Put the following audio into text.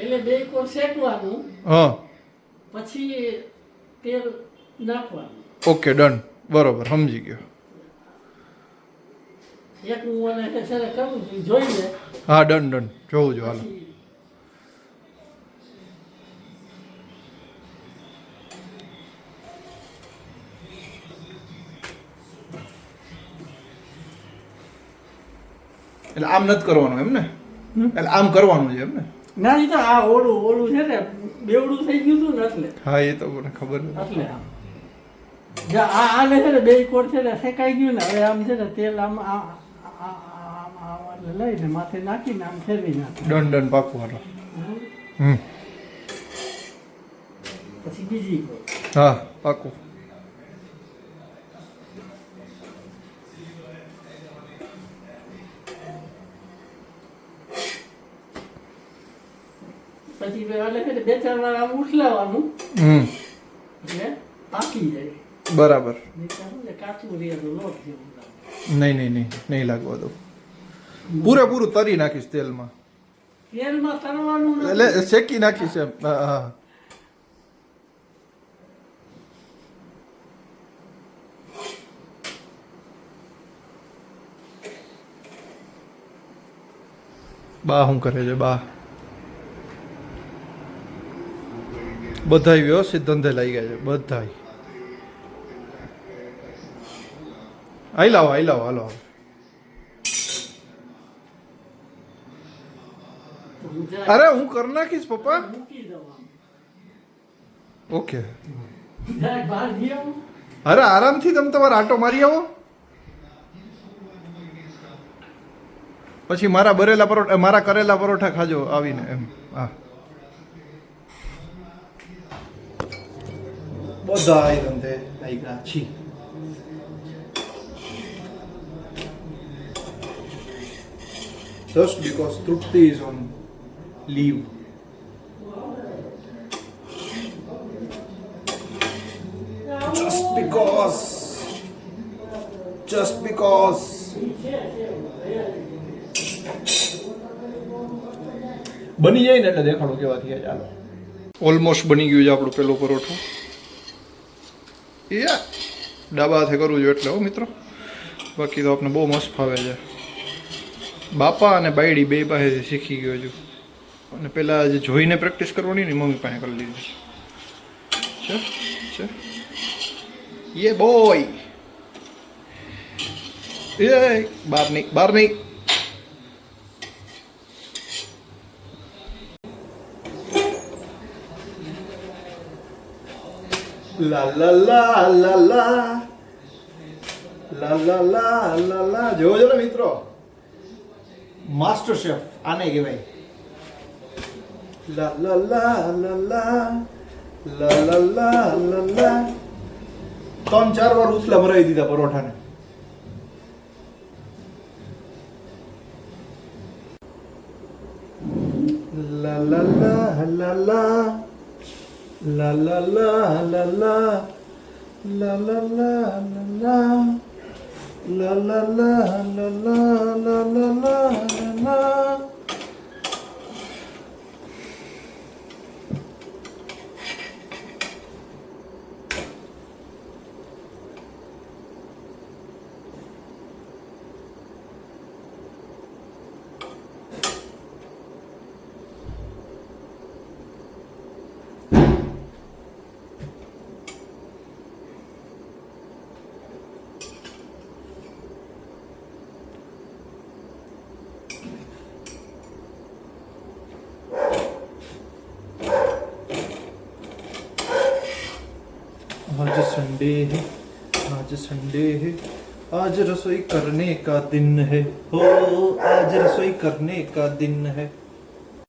એટલે 2 કોર શેકવાનું, હા પછી તેલ નાખવાનું. ઓકે ડન, બરોબર, સમજી ગયો. એક હું મને છે ને કરું છું, જોઈ લે. હા ડન ડન, જોઉં છું હાલો. પછી એટલે આમ નથી કરવાનું એમ ને? એટલે આમ કરવાનું છે એમ ને? ના, ઈ તો આ ઓલું છે ને બેવડું થઈ ગયું હતું ને એટલે. હા એ તો મને ખબર નથી. એટલે આને છે ને 2 કોર છે ને શેકાઈ ગયું ને, હવે આમ છે ને તેલ આમ લઈને માથે નાખીને આમ ફેરવી નાખે. ડન ડન, પાકું હાલો. પછી બીજી કોર. હા પાકું. પછી આને છે ને 2-4 વાર આમ ઉછલાવાનું, એટલે પાકી જાય. બરાબર. કાચું રેલો લોટ જેવું લાગે. નહીં લાગવા દો. પૂરેપૂરું તરી નાખીશ તેલમાં. તેલમાં તળવાનું નથી. એટલે શેકી નાખીશ એમ. હા બા શું કરે છે? બા બધાય વ્યવસ્થિત ધંધે લાગી ગયા છે, બધાય. આઈ લાવો હાલો. અરે હું કરી નાખીશ પપ્પા. મૂકી દેવાનું. ઓકે. જરાક બહાર જઈ આવું. અરે આરામથી તમે તમારો આટો મારી આવો, પછી મારા બરેલા પરોઠા, મારા કરેલા પરોઠા ખાજો આવીને એમ. હા બધા ધંધે આવી ગયા છી. Just because Trupti is on leave. Just because. બની જાય ને એટલે દેખાડો કેવા થયા. ચાલો, ઓલમોસ્ટ બની ગયું છે આપણું પેલું પરોઠું. એ ડાબા હાથે કરવું જોઈએ એટલે હો મિત્રો, બાકી તો આપણે બહુ મસ્ત ફાવે છે. બાપા અને બાયડી બે પાસેથી શીખી ગયો છું, અને પેલા જે જોઈને પ્રેક્ટિસ કરવાની ને મમ્મી પાસે કરી લીધી છે. યે બોય, એ બહાર નહીં. લા લા લા લા લા લા લા લા લા લા. જોવો છો ને મિત્રો, માસ્ટર શેફ આને કહેવાય. લા લા લા લા લા લા લા લા લા લા. 3-4 વાર ઉછલા મરાવી દીધા પરોઠાને. લા લા લા લા લા લા લા લા લા લા લા લા લા લા La la la la la la la la la. आज संडे है, आज रसोई करने का दिन है, हो आज रसोई करने का दिन है.